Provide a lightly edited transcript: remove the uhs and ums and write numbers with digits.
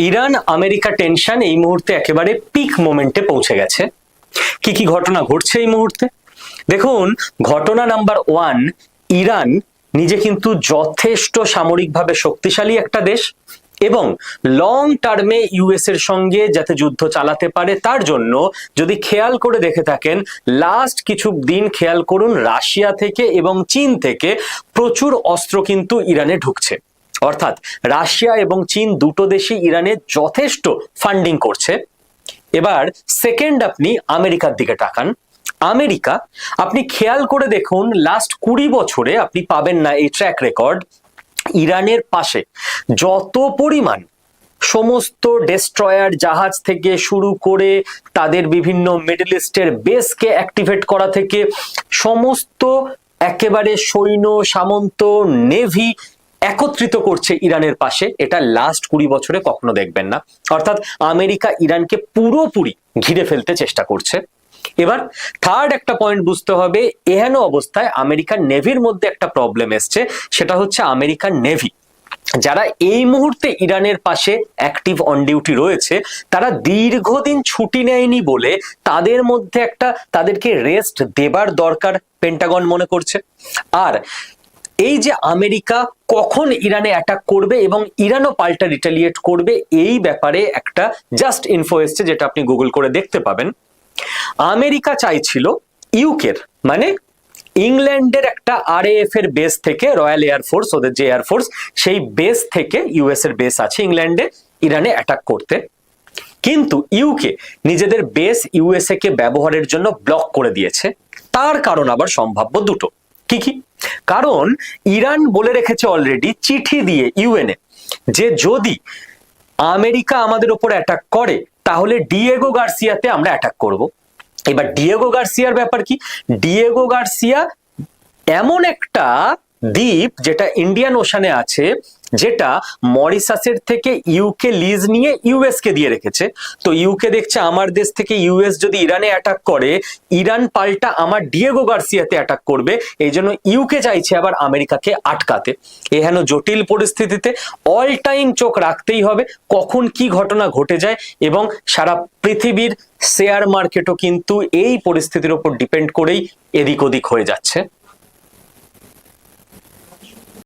Iran America tension এই মুহূর্তে একেবারে পিক মোমেন্টে পৌঁছে গেছে। কি কি ঘটনা ঘটছে এই মুহূর্তে দেখুন। ঘটনা নাম্বার 1, ইরান নিজে কিন্তু যথেষ্ট সামরিকভাবে শক্তিশালী একটা দেশ এবং লং টার্মে ইউএস এর সঙ্গে যাতে যুদ্ধ চালাতে পারে তার জন্য যদি খেয়াল করে দেখে থাকেন লাস্ট কিছু দিন খেয়াল করুন রাশিয়া থেকে এবং চীন থেকে প্রচুর অস্ত্র কিন্তু ইরানে ঢুকছে। অর্থাৎ রাশিয়া এবং চীন দুটো দেশই ইরানে যথেষ্ট ফান্ডিং করছে। এবার সেকেন্ড আপনি আমেরিকার দিকে তাকান। আমেরিকা আপনি খেয়াল করে দেখুন লাস্ট 20 বছরে আপনি পাবেন না এই ট্র্যাক রেকর্ড, ইরানের পাশে যত পরিমাণ সমস্ত ডেস্ট্রয়ার জাহাজ থেকে শুরু করে তাদের বিভিন্ন মিডল ইস্টের বেসকে অ্যাক্টিভেট করা থেকে সমস্ত একেবারে সৈন্য সামন্ত নেভি একত্রিত করছে ইরানের পাশে, এটা লাস্ট 20 বছরে কখনো দেখবেন না। অর্থাৎ আমেরিকা ইরানকে পুরোপুরি ঘিরে ফেলতে চেষ্টা করছে। এবার থার্ড একটা পয়েন্ট বুঝতে হবে, এহেন অবস্থায় আমেরিকান নেভির মধ্যে একটা প্রবলেম এসছে, সেটা হচ্ছে আমেরিকান নেভি যারা এই মুহূর্তে ইরানের পাশে অ্যাক্টিভ অন ডিউটি রয়েছে তারা দীর্ঘদিন ছুটি নেয়নি বলে তাদের মধ্যে একটা তাদেরকে রেস্ট দেবার দরকার পেন্টাগন মনে করছে। আর এই যে আমেরিকা কখন ইরানে অ্যাটাক করবে এবং ইরানও পাল্টা রিটালিয়েট করবে এই ব্যাপারে একটা জাস্ট ইনফো এসছে যেটা আপনি গুগল করে দেখতে পাবেন। আমেরিকা চাইছিল ইউকের মানে ইংল্যান্ডের একটা আরএএফ এর বেস থেকে, রয়্যাল এয়ারফোর্স ওদের যে এয়ারফোর্স সেই বেস থেকে ইউএস এর বেস আছে ইংল্যান্ডে, ইরানে অ্যাটাক করতে। কিন্তু ইউকে নিজেদের বেস ইউএসএ কে ব্যবহারের জন্য ব্লক করে দিয়েছে। তার কারণ আবার সম্ভাব্য দুটো। কি কি কারণ? ইরান বলে রেখেছে অলরেডি চিঠি দিয়ে ইউএনএ যে যদি আমেরিকা আমাদের উপর অ্যাটাক করে তাহলে ডিয়েগো গার্সিয়াতে আমরা অ্যাটাক করব। এবার ডিয়েগো গার্সিয়ার ব্যাপার কি? ডিয়েগো গার্সিয়া এমন একটা দ্বীপ যেটা ইন্ডিয়ান ওশানে আছে, যেটা মরিশাসের থেকে ইউকে লিজ নিয়ে ইউএস কে দিয়ে রেখেছে। তো ইউকে দেখছে আমার দেশ থেকে ইউএস যদি ইরানে অ্যাটাক করে ইরান পাল্টা আমার ডিয়েগো গার্সিয়াতে অ্যাটাক করবে, এই জন্য ইউকে চাইছে আবার আমেরিকাকে আটকাতে। এহেন জটিল পরিস্থিতিতে অল টাইম চোখ রাখতেই হবে কখন কি ঘটনা ঘটে যায়, এবং সারা পৃথিবীর শেয়ার মার্কেটও কিন্তু এই পরিস্থিতির উপর ডিপেন্ড করেই এদিক ওদিক হয়ে যাচ্ছে।